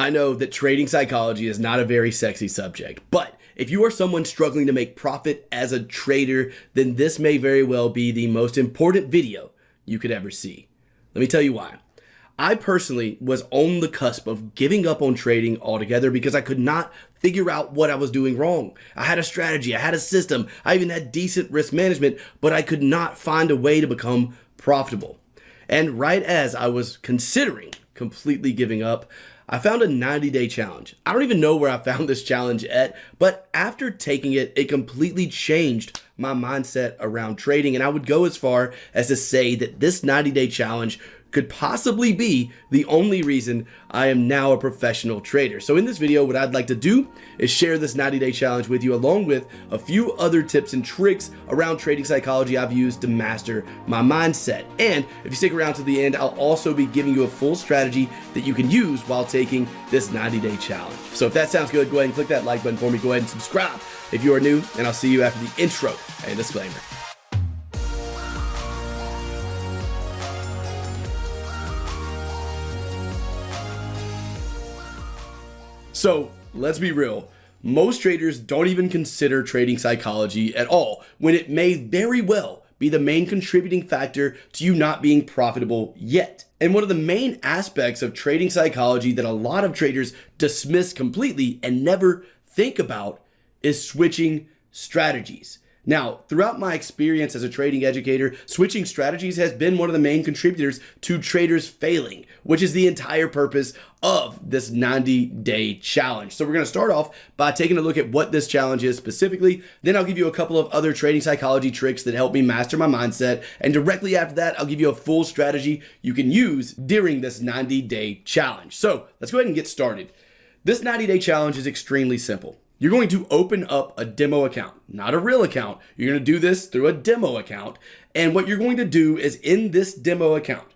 I know that trading psychology is not a very sexy subject, but if you are someone struggling to make profit as a trader, then this may very well be the most important video you could ever see. Let me tell you why. I personally was on the cusp of giving up on trading altogether because I could not figure out what I was doing wrong. I had a strategy, I had a system, I even had decent risk management, but I could not find a way to become profitable. And right as I was considering completely giving up, I found a 90-day challenge. I don't even know where I found this challenge at, but after taking it, it completely changed my mindset around trading. And I would go as far as to say that this 90-day challenge could possibly be the only reason I am now a professional trader. So in this video, what I'd like to do is share this 90-day challenge with you, along with a few other tips and tricks around trading psychology I've used to master my mindset. And if you stick around to the end, I'll also be giving you a full strategy that you can use while taking this 90-day challenge. So if that sounds good, go ahead and click that like button for me. Go ahead and subscribe if you are new, and I'll see you after the intro and disclaimer. So let's be real. Most traders don't even consider trading psychology at all, when it may very well be the main contributing factor to you not being profitable yet. And one of the main aspects of trading psychology that a lot of traders dismiss completely and never think about is switching strategies. Now, throughout my experience as a trading educator, switching strategies has been one of the main contributors to traders failing, which is the entire purpose of this 90-day challenge. So we're going to start off by taking a look at what this challenge is specifically. Then I'll give you a couple of other trading psychology tricks that help me master my mindset. And directly after that, I'll give you a full strategy you can use during this 90-day challenge. So let's go ahead and get started. This 90-day challenge is extremely simple. You're going to open up a demo account, not a real account. You're going to do this through a demo account. And what you're going to do is, in this demo account,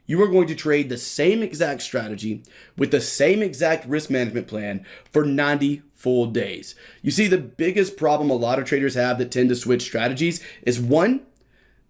you are going to trade the same exact strategy with the same exact risk management plan for 90 full days. You see, the biggest problem a lot of traders have that tend to switch strategies is, one,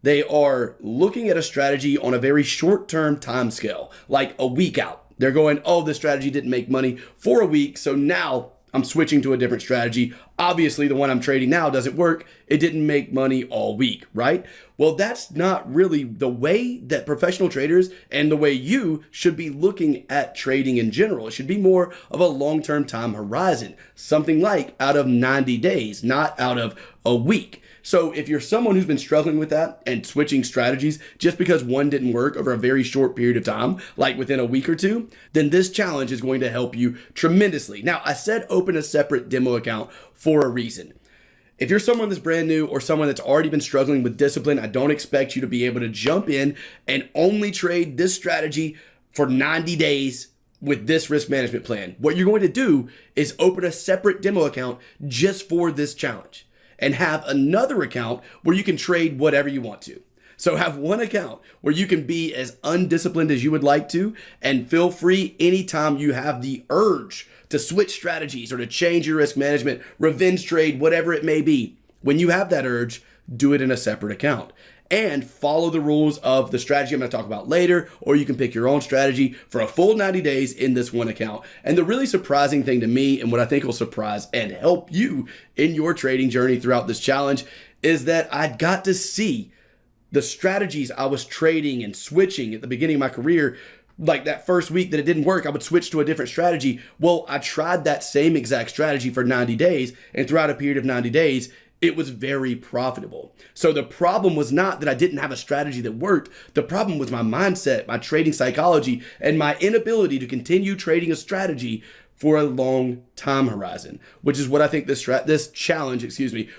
they are looking at a strategy on a very short-term time scale, like a week out. They're going, oh, this strategy didn't make money for a week, so now I'm switching to a different strategy. Obviously, the one I'm trading now doesn't work. It didn't make money all week, right? Well, that's not really the way that professional traders and the way you should be looking at trading in general. It should be more of a long-term time horizon, something like out of 90 days, not out of a week. So if you're someone who's been struggling with that and switching strategies just because one didn't work over a very short period of time, like within a week or two, then this challenge is going to help you tremendously. Now, I said open a separate demo account for a reason. If you're someone that's brand new or someone that's already been struggling with discipline, I don't expect you to be able to jump in and only trade this strategy for 90 days with this risk management plan. What you're going to do is open a separate demo account just for this challenge, and have another account where you can trade whatever you want to. So have one account where you can be as undisciplined as you would like to, and feel free anytime you have the urge to switch strategies or to change your risk management, revenge trade, whatever it may be. When you have that urge, do it in a separate account and follow the rules of the strategy I'm going to talk about later, or you can pick your own strategy for a full 90 days in this one account. And the really surprising thing to me, and what I think will surprise and help you in your trading journey throughout this challenge, is that I got to see the strategies I was trading and switching at the beginning of my career. Like that first week that it didn't work, I would switch to a different strategy. Well, I tried that same exact strategy for 90 days, and throughout a period of 90 days, it was very profitable. So the problem was not that I didn't have a strategy that worked. The problem was my mindset, my trading psychology, and my inability to continue trading a strategy for a long time horizon, which is what I think this challenge,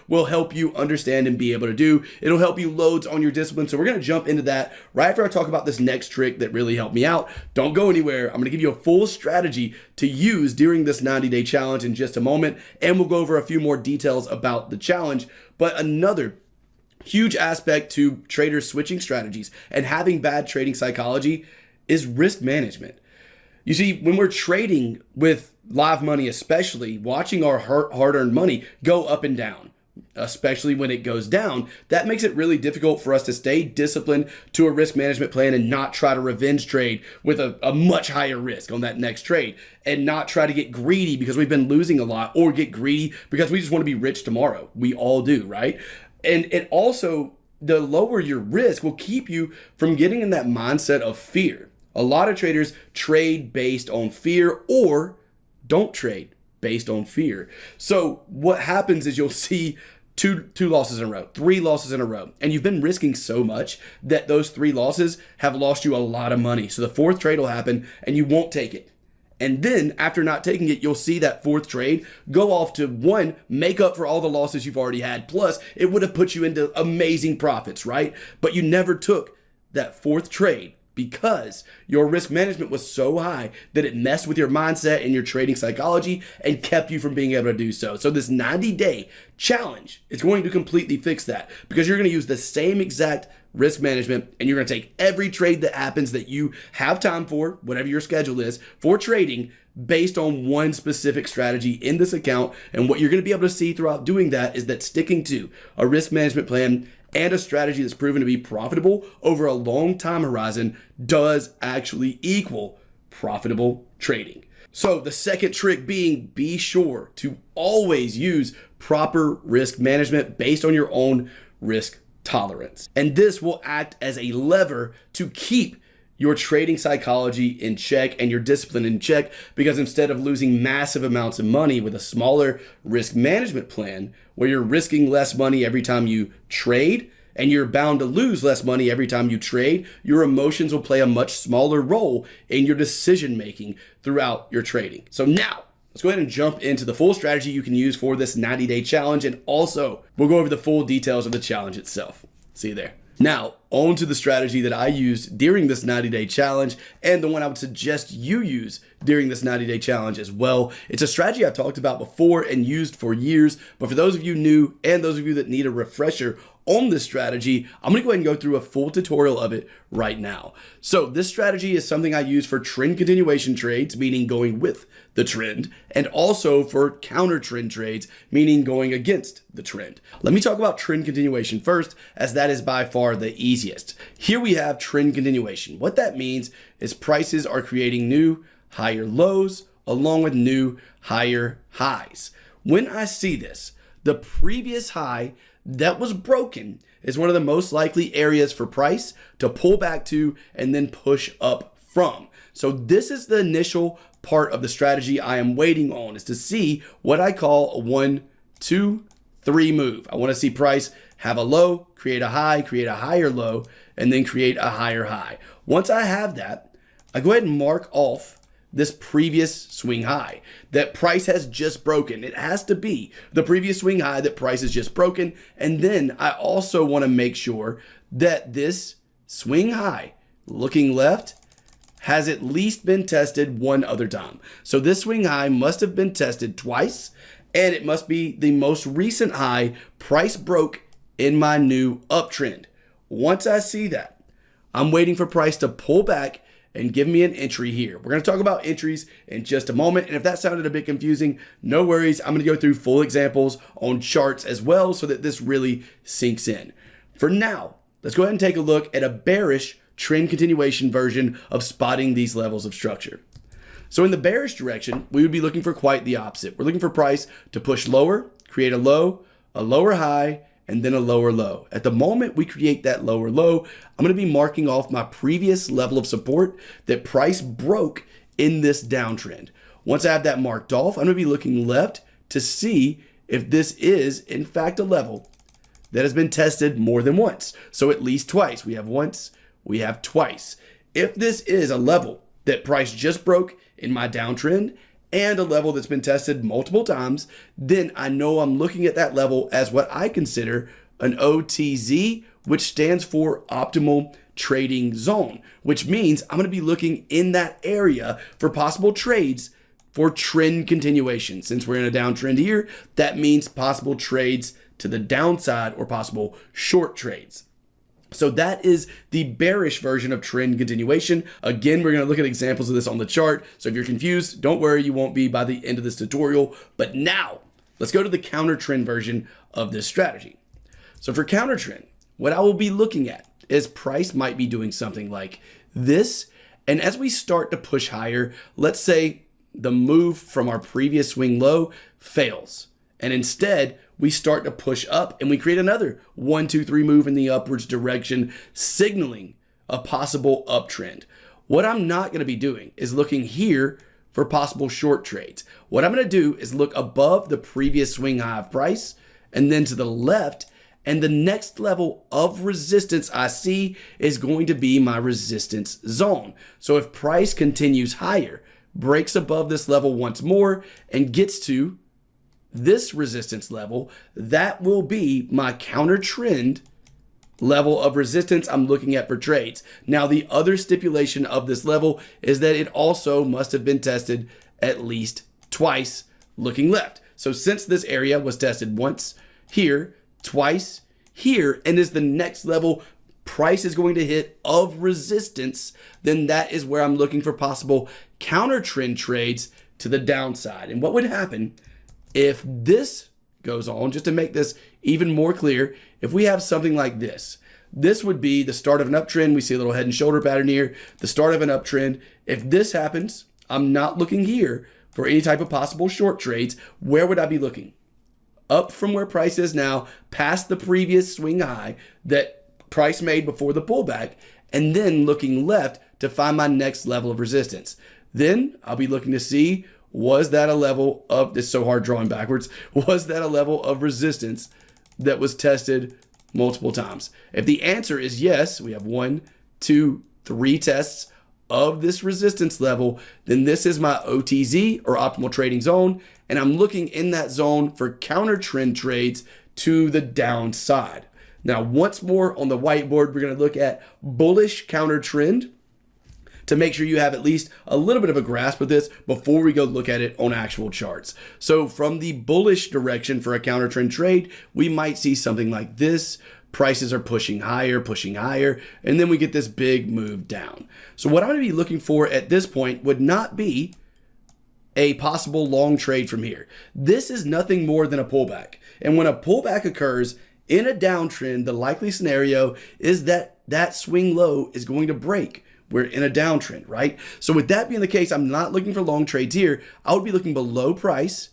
will help you understand and be able to do. It'll help you loads on your discipline. So we're going to jump into that right after I talk about this next trick that really helped me out. Don't go anywhere. I'm going to give you a full strategy to use during this 90-day challenge in just a moment, and we'll go over a few more details about the challenge. But another huge aspect to traders switching strategies and having bad trading psychology is risk management. You see, when we're trading with live money, especially watching our hard-earned money go up and down, especially when it goes down, that makes it really difficult for us to stay disciplined to a risk management plan and not try to revenge trade with a much higher risk on that next trade, and not try to get greedy because we've been losing a lot, or get greedy because we just want to be rich tomorrow. We all do, right? And it also, the lower your risk will keep you from getting in that mindset of fear. A lot of traders trade based on fear, or don't trade based on fear. So what happens is you'll see two losses in a row, 3 losses in a row, and you've been risking so much that those 3 losses have lost you a lot of money. So the 4th trade will happen and you won't take it. And then after not taking it, you'll see that 4th trade go off to, 1, make up for all the losses you've already had. Plus, it would have put you into amazing profits, right? But you never took that 4th trade because your risk management was so high that it messed with your mindset and your trading psychology and kept you from being able to do so. So this 90-day challenge is going to completely fix that, because you're going to use the same exact risk management and you're going to take every trade that happens that you have time for, whatever your schedule is, for trading based on one specific strategy in this account. And what you're going to be able to see throughout doing that is that sticking to a risk management plan and a strategy that's proven to be profitable over a long time horizon does actually equal profitable trading. So the second trick being, be sure to always use proper risk management based on your own risk tolerance. And this will act as a lever to keep your trading psychology in check and your discipline in check, because instead of losing massive amounts of money with a smaller risk management plan where you're risking less money every time you trade and you're bound to lose less money every time you trade, your emotions will play a much smaller role in your decision making throughout your trading. So now let's go ahead and jump into the full strategy you can use for this 90-day challenge, and also we'll go over the full details of the challenge itself. See you there. Now, on to the strategy that I used during this 90-day challenge, and the one I would suggest you use during this 90-day challenge as well. It's a strategy I've talked about before and used for years, but for those of you new and those of you that need a refresher on this strategy, I'm going to go ahead and go through a full tutorial of it right now. So this strategy is something I use for trend continuation trades, meaning going with the trend, and also for counter trend trades, meaning going against the trend. Let me talk about trend continuation first, as that is by far the easiest. Here we have trend continuation. What that means is prices are creating new higher lows along with new higher highs. When I see this, the previous high that was broken is one of the most likely areas for price to pull back to and then push up from. So this is the initial part of the strategy I am waiting on, is to see what I call a 1, 2, 3 move. I want to see price have a low, create a higher low, and then create a higher high. Once I have that, I go ahead and mark off this previous swing high that price has just broken. It has to be the previous swing high that price has just broken. And then I also want to make sure that this swing high, looking left, has at least been tested one other time. So this swing high must have been tested twice, and it must be the most recent high price broke in my new uptrend. Once I see that, I'm waiting for price to pull back and give me an entry here. We're going to talk about entries in just a moment. And if that sounded a bit confusing, no worries. I'm going to go through full examples on charts as well so that this really sinks in. For now, let's go ahead and take a look at a bearish trend continuation version of spotting these levels of structure. So in the bearish direction, we would be looking for quite the opposite. We're looking for price to push lower, create a lower high, and then a lower low. At the moment we create that lower low, I'm going to be marking off my previous level of support that price broke in this downtrend. Once I have that marked off, I'm going to be looking left to see if this is in fact a level that has been tested more than once. So at least twice. We have once, we have twice. If this is a level that price just broke in my downtrend and a level that's been tested multiple times, then I know I'm looking at that level as what I consider an OTZ, which stands for optimal trading zone, which means I'm going to be looking in that area for possible trades for trend continuation. Since we're in a downtrend here, that means possible trades to the downside or possible short trades. So that is the bearish version of trend continuation. Again, we're going to look at examples of this on the chart. So if you're confused, don't worry, you won't be by the end of this tutorial. But now let's go to the counter trend version of this strategy. So for counter trend, what I will be looking at is price might be doing something like this. And as we start to push higher, let's say the move from our previous swing low fails. And instead, we start to push up and we create another 1, 2, 3 move in the upwards direction, signaling a possible uptrend. What I'm not going to be doing is looking here for possible short trades. What I'm going to do is look above the previous swing high of price and then to the left, and the next level of resistance I see is going to be my resistance zone. So if price continues higher, breaks above this level once more and gets to this resistance level, that will be my counter trend level of resistance I'm looking at for trades. Now, the other stipulation of this level is that it also must have been tested at least twice looking left. So since this area was tested once here, twice here, and is the next level price is going to hit of resistance, then that is where I'm looking for possible counter trend trades to the downside. And what would happen if this goes on, just to make this even more clear, if we have something like this, this would be the start of an uptrend. We see a little head and shoulder pattern here, the start of an uptrend. If this happens, I'm not looking here for any type of possible short trades. Where would I be looking? Up from where price is now, past the previous swing high that price made before the pullback, and then looking left to find my next level of resistance. Then I'll be looking to see, was that a level of, it's so hard drawing backwards, was that a level of resistance that was tested multiple times? If the answer is yes, we have 1, 2, 3 tests of this resistance level, then this is my OTZ or optimal trading zone. And I'm looking in that zone for counter trend trades to the downside. Now, once more on the whiteboard, we're going to look at bullish counter trend to make sure you have at least a little bit of a grasp of this before we go look at it on actual charts. So from the bullish direction for a counter trend trade, we might see something like this. Prices are pushing higher, and then we get this big move down. So what I'm going to be looking for at this point would not be a possible long trade from here. This is nothing more than a pullback. And when a pullback occurs in a downtrend, the likely scenario is that that swing low is going to break. We're in a downtrend, right? So with that being the case, I'm not looking for long trades here. I would be looking below price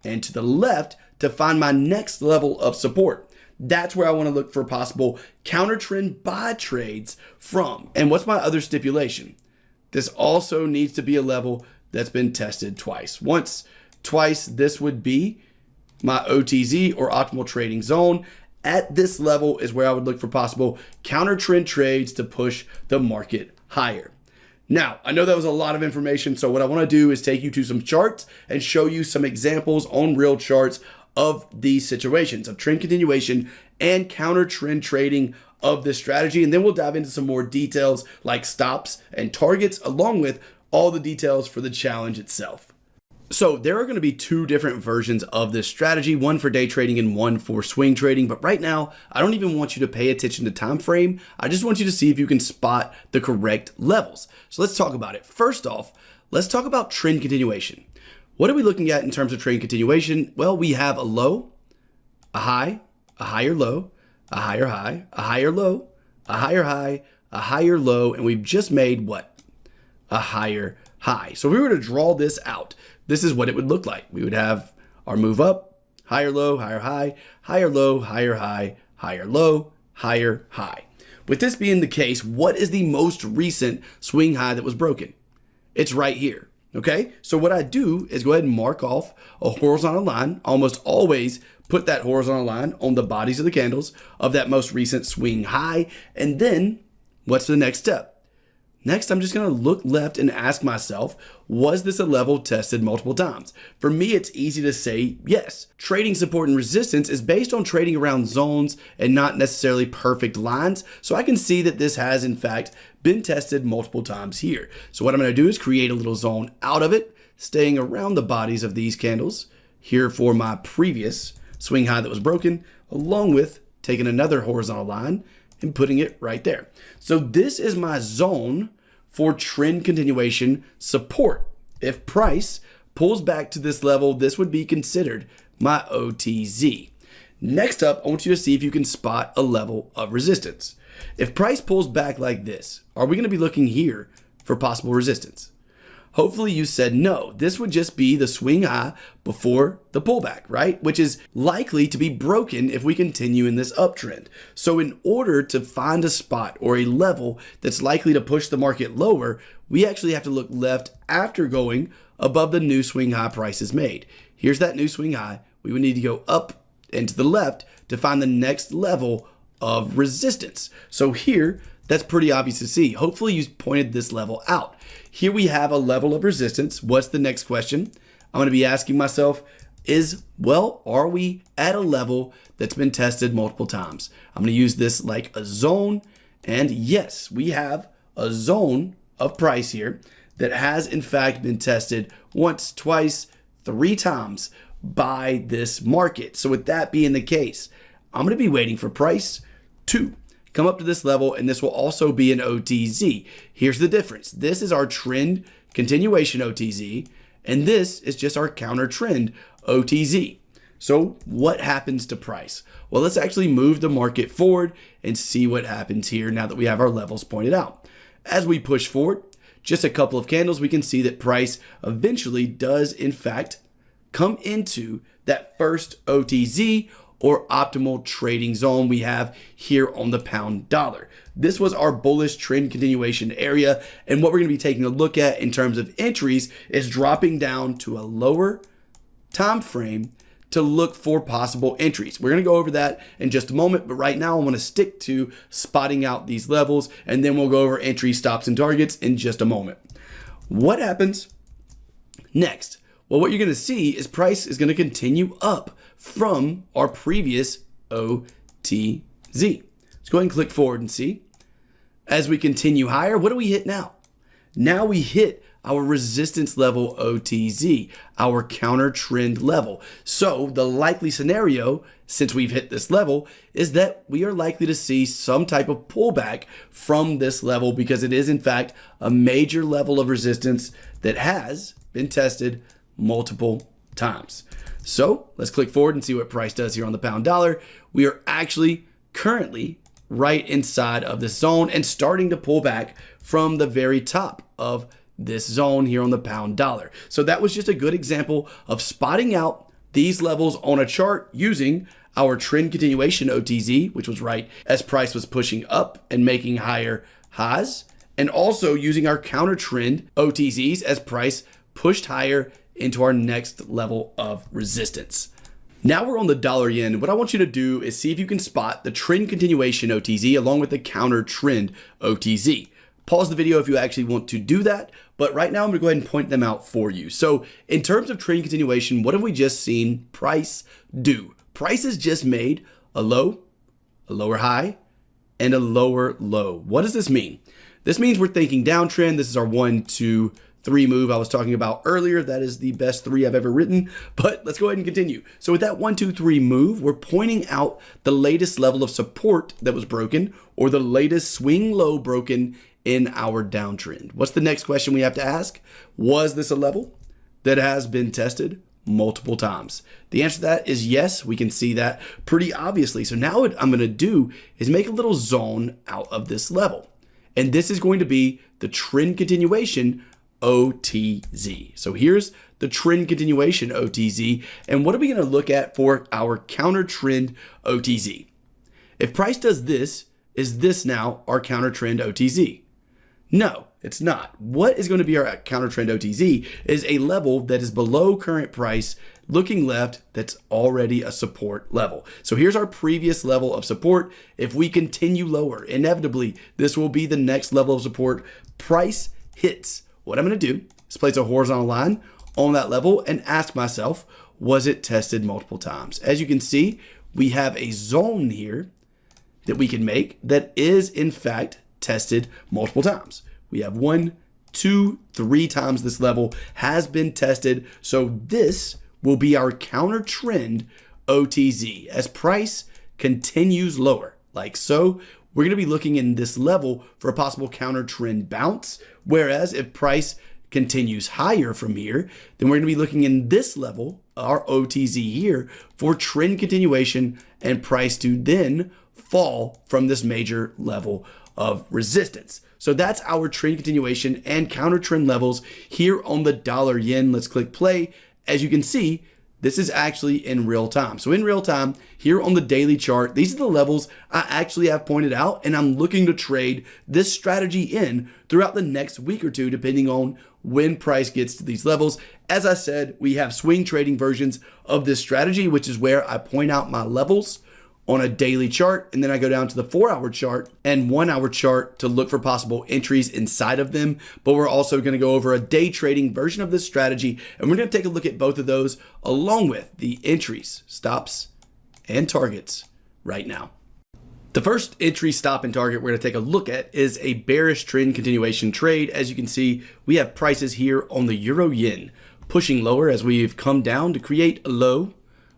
and to the left to find my next level of support. That's where I want to look for possible counter trend buy trades from. And what's my other stipulation? This also needs to be a level that's been tested twice. Once, twice, this would be my OTZ or optimal trading zone. At this level is where I would look for possible counter trend trades to push the market higher. Now, I know that was a lot of information, so what I want to do is take you to some charts and show you some examples on real charts of these situations of trend continuation and counter trend trading of this strategy. And then we'll dive into some more details like stops and targets, along with all the details for the challenge itself. So there are going to be 2 different versions of this strategy, one for day trading and one for swing trading. But right now, I don't even want you to pay attention to time frame. I just want you to see if you can spot the correct levels. So let's talk about it. First off, let's talk about trend continuation. What are we looking at in terms of trend continuation? Well, we have a low, a high, a higher low, a higher high, a higher low, a higher high, a higher low, and we've just made what? A higher high. So if we were to draw this out, this is what it would look like. We would have our move up, higher low, higher high, higher low, higher high, higher low, higher high. With this being the case, what is the most recent swing high that was broken? It's right here. Okay, so what I do is go ahead and mark off a horizontal line. Almost always put that horizontal line on the bodies of the candles of that most recent swing high. And then what's the next step? Next, I'm just going to look left and ask myself, was this a level tested multiple times? For me, it's easy to say yes. Trading support and resistance is based on trading around zones and not necessarily perfect lines. So I can see that this has, in fact, been tested multiple times here. So what I'm going to do is create a little zone out of it, staying around the bodies of these candles here for my previous swing high that was broken, along with taking another horizontal line and putting it right there. So this is my zone for trend continuation support. If price pulls back to this level, this would be considered my OTZ. Next up, I want you to see if you can spot a level of resistance. If price pulls back like this, are we going to be looking here for possible resistance? Hopefully you said no. This would just be the swing high before the pullback, right? Which is likely to be broken if we continue in this uptrend. So in order to find a spot or a level that's likely to push the market lower, we actually have to look left after going above the new swing high prices made. Here's that new swing high. We would need to go up and to the left to find the next level of resistance. So here, that's pretty obvious to see. Hopefully you pointed this level out. Here we have a level of resistance. What's the next question I'm going to be asking myself is, well, are we at a level that's been tested multiple times? I'm going to use this like a zone. And yes, we have a zone of price here that has in fact been tested once, twice, 3 times by this market. So with that being the case, I'm going to be waiting for price to come up to this level, and this will also be an OTZ. Here's the difference. This is our trend continuation OTZ, and this is just our counter trend OTZ. So what happens to price? Well, let's actually move the market forward and see what happens here now that we have our levels pointed out. As we push forward, just a couple of candles, we can see that price eventually does in fact come into that first OTZ or optimal trading zone we have here on the pound dollar. This was our bullish trend continuation area. And what we're going to be taking a look at in terms of entries is dropping down to a lower time frame to look for possible entries. We're going to go over that in just a moment, but right now I want to stick to spotting out these levels, and then we'll go over entry stops and targets in just a moment. What happens next? Well, what you're going to see is price is going to continue up from our previous OTZ. Let's go ahead and click forward and see. As we continue higher, what do we hit now? Now we hit our resistance level OTZ, our counter trend level. So the likely scenario, since we've hit this level, is that we are likely to see some type of pullback from this level because it is in fact a major level of resistance that has been tested multiple times. So let's click forward and see what price does here on the pound dollar. We are actually currently right inside of this zone and starting to pull back from the very top of this zone here on the pound dollar. So that was just a good example of spotting out these levels on a chart using our trend continuation OTZ, which was right as price was pushing up and making higher highs, and also using our counter trend OTZs as price pushed higher into our next level of resistance. Now we're on the dollar yen. What I want you to do is see if you can spot the trend continuation OTZ along with the counter trend OTZ. Pause the video if you actually want to do that, but right now I'm gonna go ahead and point them out for you. So in terms of trend continuation, what have we just seen price do? Price has just made a low, a lower high, and a lower low. What does this mean? This means we're thinking downtrend. This is our 1, 2, 3 move I was talking about earlier. That is the best 3 I've ever written, but let's go ahead and continue. So with that 1, 2, 3 move, we're pointing out the latest level of support that was broken or the latest swing low broken in our downtrend. What's the next question we have to ask? Was this a level that has been tested multiple times? The answer to that is yes. We can see that pretty obviously. So now what I'm going to do is make a little zone out of this level. And this is going to be the trend continuation OTZ. So here's the trend continuation OTZ. And what are we going to look at for our counter trend OTZ? If price does this, is this now our counter trend OTZ? No, it's not. What is going to be our counter trend OTZ is a level that is below current price, looking left, that's already a support level. So here's our previous level of support. If we continue lower, inevitably, this will be the next level of support. Price hits. What I'm going to do is place a horizontal line on that level and ask myself, was it tested multiple times? As you can see, we have a zone here that we can make that is in fact tested multiple times. We have 1, 2, 3 times this level has been tested. So this will be our counter trend OTZ as price continues lower. Like so, we're going to be looking in this level for a possible counter trend bounce. Whereas if price continues higher from here, then we're going to be looking in this level, our OTZ here, for trend continuation and price to then fall from this major level of resistance. So that's our trend continuation and counter trend levels here on the dollar yen. Let's click play. As you can see, this is actually in real time. So in real time, here on the daily chart, these are the levels I actually have pointed out, and I'm looking to trade this strategy in throughout the next week or two, depending on when price gets to these levels. As I said, we have swing trading versions of this strategy, which is where I point out my levels on a daily chart, and then I go down to the 4-hour chart and 1-hour chart to look for possible entries inside of them. But we're also going to go over a day trading version of this strategy, and we're going to take a look at both of those along with the entries, stops, and targets right now. The first entry, stop, and target we're going to take a look at is a bearish trend continuation trade. As you can see, we have prices here on the euro yen pushing lower as we've come down to create a low,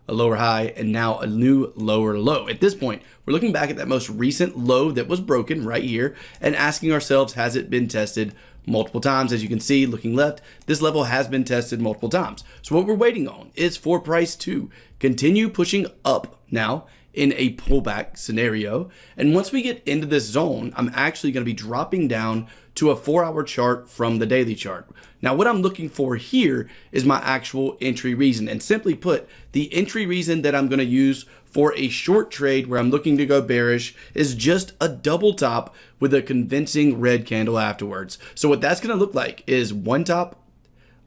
a lower high, and now a new lower low. At this point, we're looking back at that most recent low that was broken right here and asking ourselves, has it been tested multiple times? As you can see, looking left, this level has been tested multiple times. So what we're waiting on is for price to continue pushing up now in a pullback scenario. And once we get into this zone, I'm actually going to be dropping down to a 4-hour chart from the daily chart. Now, what I'm looking for here is my actual entry reason. And simply put, the entry reason that I'm going to use for a short trade where I'm looking to go bearish is just a double top with a convincing red candle afterwards. So what that's going to look like is one top,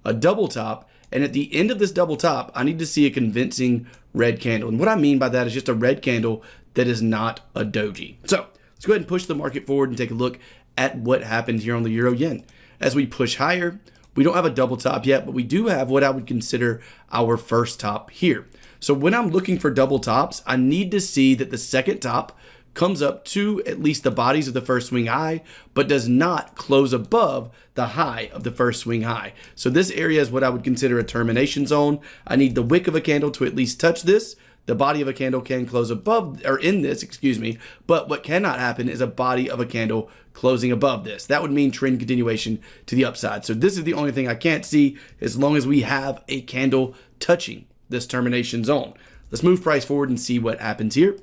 a double top, and at the end of this double top, I need to see a convincing red candle. And what I mean by that is just a red candle that is not a doji. So let's go ahead and push the market forward and take a look at what happened here on the euro yen. As we push higher, we don't have a double top yet, but we do have what I would consider our first top here. So when I'm looking for double tops, I need to see that the second top comes up to at least the bodies of the first swing high, but does not close above the high of the first swing high. So this area is what I would consider a termination zone. I need the wick of a candle to at least touch this. The body of a candle can close above, or in this, excuse me, but what cannot happen is a body of a candle closing above this. That would mean trend continuation to the upside. So this is the only thing I can't see as long as we have a candle touching this termination zone. Let's move price forward and see what happens here.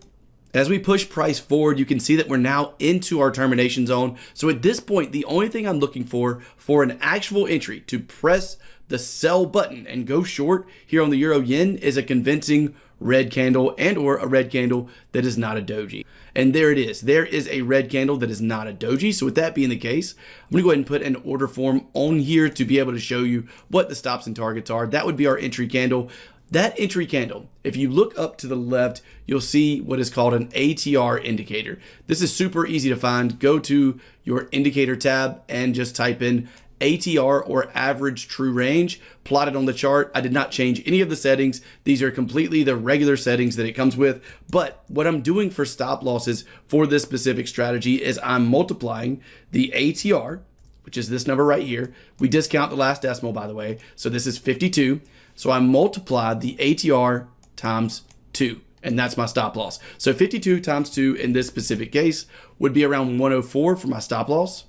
As we push price forward, you can see that we're now into our termination zone. So at this point, the only thing I'm looking for an actual entry to press the sell button and go short here on the euro yen is a convincing red candle and or a red candle that is not a doji. And there it is. There is a red candle that is not a doji. So with that being the case, I'm going to go ahead and put an order form on here to be able to show you what the stops and targets are. That would be our entry candle. That entry candle, if you look up to the left, you'll see what is called an ATR indicator. This is super easy to find. Go to your indicator tab and just type in ATR or average true range, plot it on the chart. I did not change any of the settings. These are completely the regular settings that it comes with. But what I'm doing for stop losses for this specific strategy is I'm multiplying the ATR, which is this number right here. We discount the last decimal, by the way. So this is 52. So I multiplied the ATR times 2, and that's my stop loss. So 52 times 2 in this specific case would be around 104 for my stop loss.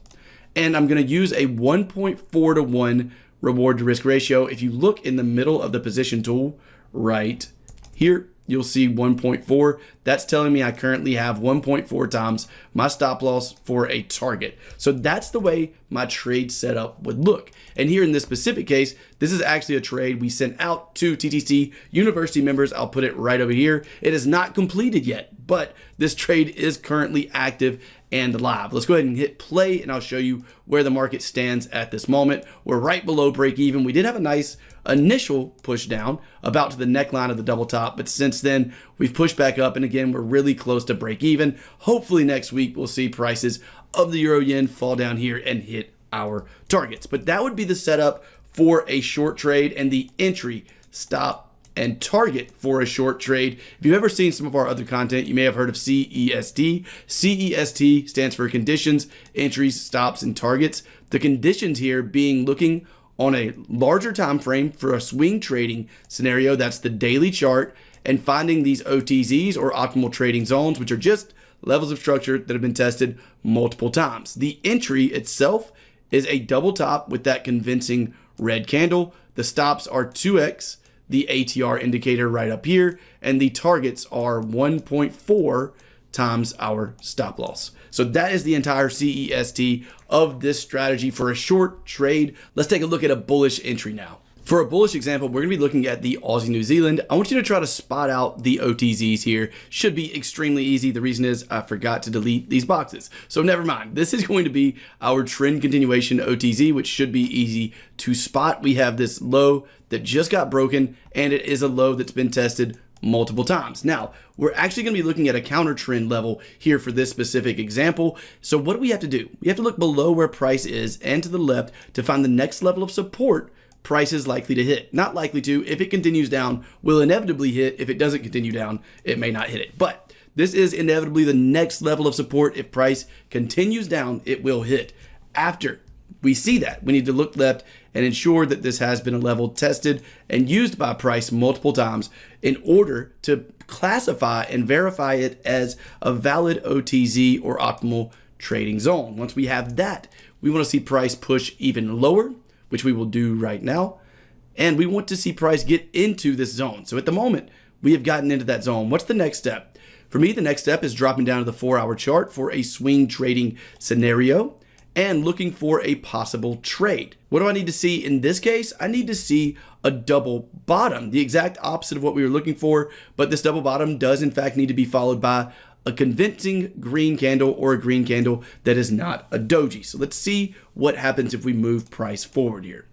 And I'm going to use a 1.4 to 1 reward to risk ratio. If you look in the middle of the position tool right here, you'll see 1.4. That's telling me I currently have 1.4 times my stop loss for a target. So that's the way my trade setup would look. And here in this specific case, this is actually a trade we sent out to TTC University members. I'll put it right over here. It is not completed yet, but this trade is currently active and live. Let's go ahead and hit play and I'll show you where the market stands at this moment. We're right below break even. We did have a nice initial push down about to the neckline of the double top, but since then we've pushed back up, and again we're really close to break even. Hopefully next week we'll see prices of the euro yen fall down here and hit our targets. But that would be the setup for a short trade and the entry, stop, and target for a short trade. If you've ever seen some of our other content, you may have heard of CEST. CEST stands for conditions, entries, stops, and targets. The conditions here being looking on a larger time frame for a swing trading scenario, that's the daily chart, and finding these OTZs or optimal trading zones, which are just levels of structure that have been tested multiple times. The entry itself is a double top with that convincing red candle. The stops are 2x, the ATR indicator right up here, and the targets are 1.4 times our stop loss. So that is the entire CEST of this strategy for a short trade. Let's take a look at a bullish entry now. For a bullish example, we're going to be looking at the Aussie New Zealand. I want you to try to spot out the OTZs here. Should be extremely easy. The reason is I forgot to delete these boxes. So never mind. This is going to be our trend continuation OTZ, which should be easy to spot. We have this low that just got broken, and it is a low that's been tested multiple times. Now, we're actually going to be looking at a counter trend level here for this specific example. So what do we have to do? We have to look below where price is and to the left to find the next level of support price is likely to hit. Not likely to. If it continues down, will inevitably hit. If it doesn't continue down, it may not hit it. But this is inevitably the next level of support. If price continues down, it will hit. After we see that, we need to look left and ensure that this has been a level tested and used by price multiple times in order to classify and verify it as a valid OTZ or optimal trading zone. Once we have that, we want to see price push even lower, which we will do right now. And we want to see price get into this zone. So at the moment, we have gotten into that zone. What's the next step? For me, the next step is dropping down to the 4-hour chart for a swing trading scenario and looking for a possible trade. What do I need to see in this case? I need to see a double bottom, the exact opposite of what we were looking for, but this double bottom does in fact need to be followed by a convincing green candle or a green candle that is not a doji. So let's see what happens if we move price forward here.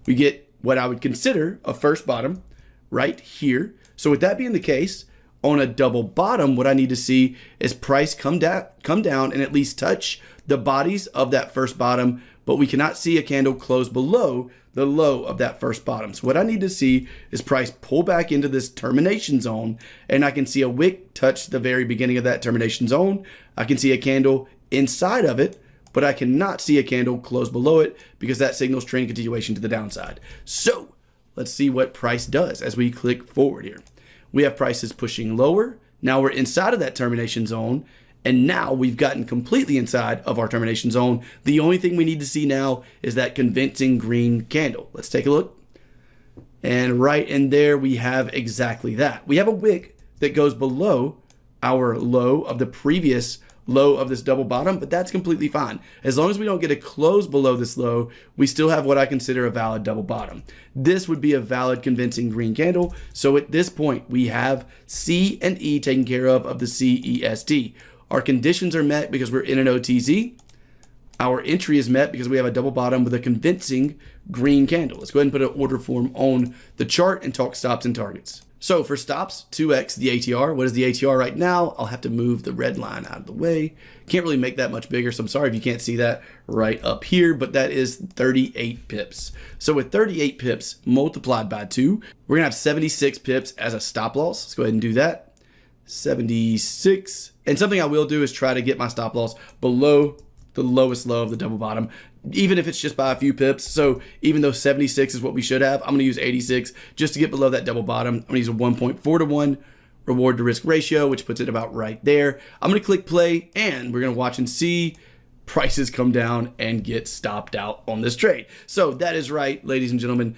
We get what I would consider a first bottom right here. So with that being the case, on a double bottom, what I need to see is price come down and at least touch the bodies of that first bottom, but we cannot see a candle close below the low of that first bottom. So what I need to see is price pull back into this termination zone, and I can see a wick touch the very beginning of that termination zone. I can see a candle inside of it, but I cannot see a candle close below it because that signals trend continuation to the downside. So let's see what price does as we click forward here. We have prices pushing lower. Now we're inside of that termination zone, and now we've gotten completely inside of our termination zone. The only thing we need to see now is that convincing green candle. Let's take a look. And right in there, we have exactly that. We have a wick that goes below our low of the previous low of this double bottom, but that's completely fine. As long as we don't get a close below this low, we still have what I consider a valid double bottom. This would be a valid convincing green candle. So at this point, we have C and E taken care of the CEST. Our conditions are met because we're in an OTZ. Our entry is met because we have a double bottom with a convincing green candle. Let's go ahead and put an order form on the chart and talk stops and targets. So for stops, 2x the ATR. What is the ATR right now? I'll have to move the red line out of the way. Can't really make that much bigger, so I'm sorry if you can't see that right up here, but that is 38 pips. So with 38 pips multiplied by 2, we're gonna have 76 pips as a stop loss. Let's go ahead and do that. 76. And something I will do is try to get my stop loss below the lowest low of the double bottom, even if it's just by a few pips. So even though 76 is what we should have, I'm going to use 86 just to get below that double bottom. I'm going to use a 1.4 to 1 reward to risk ratio, which puts it about right there. I'm going to click play, and we're going to watch and see prices come down and get stopped out on this trade. So that is right, ladies and gentlemen.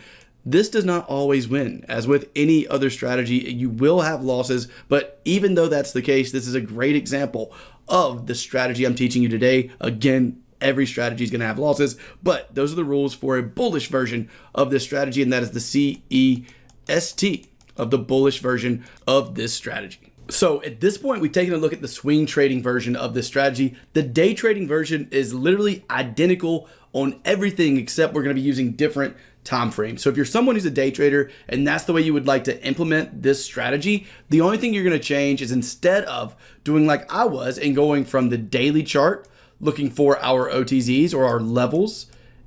This does not always win. As with any other strategy, you will have losses, but even though that's the case, this is a great example of the strategy I'm teaching you today. Again, every strategy is going to have losses, but those are the rules for a bullish version of this strategy, and that is the CEST of the bullish version of this strategy. So at this point, we've taken a look at the swing trading version of this strategy. The day trading version is literally identical on everything except we're going to be using different time frame. So if you're someone who's a day trader and that's the way you would like to implement this strategy, the only thing you're going to change is instead of doing like I was and going from the daily chart, looking for our OTZs or our levels,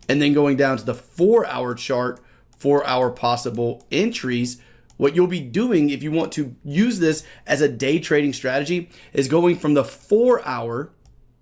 and then going down to the 4-hour chart for our possible entries, what you'll be doing if you want to use this as a day trading strategy is going from the 4-hour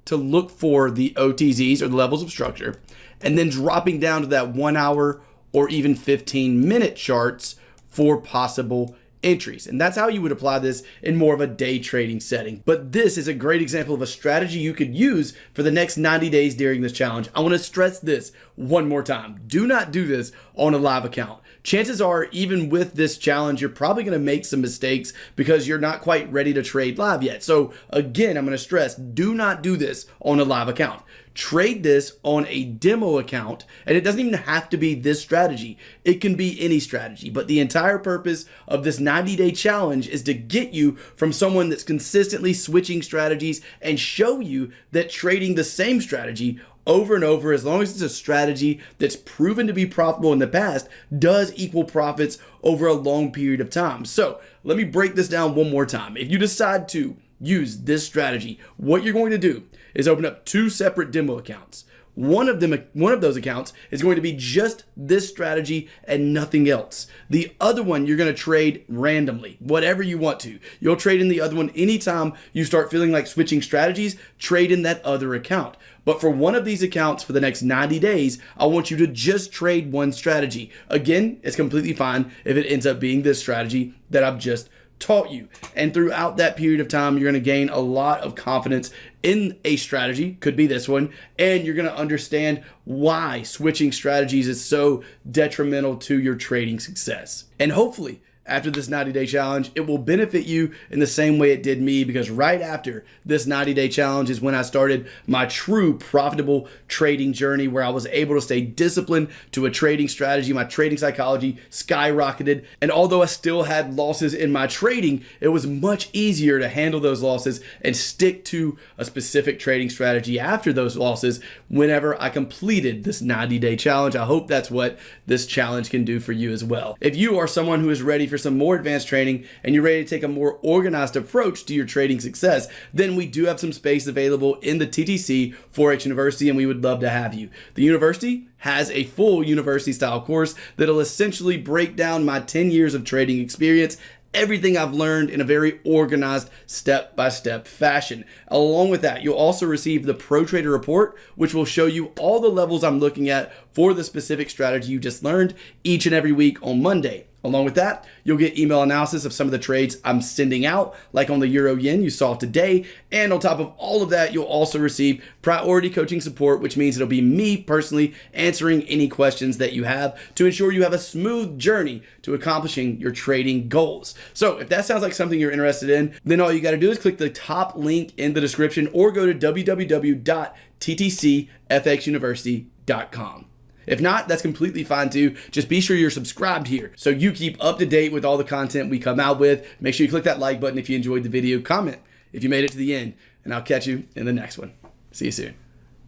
to look for the OTZs or the levels of structure, and then dropping down to that 1-hour or even 15-minute charts for possible entries. And that's how you would apply this in more of a day trading setting. But this is a great example of a strategy you could use for the next 90 days during this challenge. I want to stress this one more time. Do not do this on a live account. Chances are, even with this challenge, you're probably going to make some mistakes because you're not quite ready to trade live yet. So again, I'm going to stress, do not do this on a live account. Trade this on a demo account, and it doesn't even have to be this strategy. It can be any strategy, but the entire purpose of this 90-day challenge is to get you from someone that's consistently switching strategies and show you that trading the same strategy over and over, as long as it's a strategy that's proven to be profitable in the past, does equal profits over a long period of time. So let me break this down one more time. If you decide to use this strategy, what you're going to do is open up 2 separate demo accounts. One of those accounts is going to be just this strategy and nothing else. The other one, you're going to trade randomly, whatever you want to. You'll trade in the other one anytime you start feeling like switching strategies, trade in that other account. But for one of these accounts for the next 90 days, I want you to just trade one strategy. Again, it's completely fine if it ends up being this strategy that I've just taught you. And throughout that period of time, you're going to gain a lot of confidence in a strategy, could be this one, and you're going to understand why switching strategies is so detrimental to your trading success. And hopefully, after this 90-day challenge, it will benefit you in the same way it did me, because right after this 90-day challenge is when I started my true profitable trading journey, where I was able to stay disciplined to a trading strategy. My trading psychology skyrocketed. And although I still had losses in my trading, it was much easier to handle those losses and stick to a specific trading strategy after those losses whenever I completed this 90-day challenge. I hope that's what this challenge can do for you as well. If you are someone who is ready for some more advanced training and you're ready to take a more organized approach to your trading success, then we do have some space available in the TTC Forex University, and we would love to have you. The university has a full university style course that'll essentially break down my 10 years of trading experience, everything I've learned, in a very organized step-by-step fashion. Along with that, you'll also receive the Pro Trader Report, which will show you all the levels I'm looking at for the specific strategy you just learned each and every week on Monday. Along with that, you'll get email analysis of some of the trades I'm sending out, like on the Euro Yen you saw today. And on top of all of that, you'll also receive priority coaching support, which means it'll be me personally answering any questions that you have to ensure you have a smooth journey to accomplishing your trading goals. So if that sounds like something you're interested in, then all you got to do is click the top link in the description or go to www.ttcfxuniversity.com. If not, that's completely fine too. Just be sure you're subscribed here so you keep up to date with all the content we come out with. Make sure you click that like button if you enjoyed the video, comment if you made it to the end, and I'll catch you in the next one. See you soon.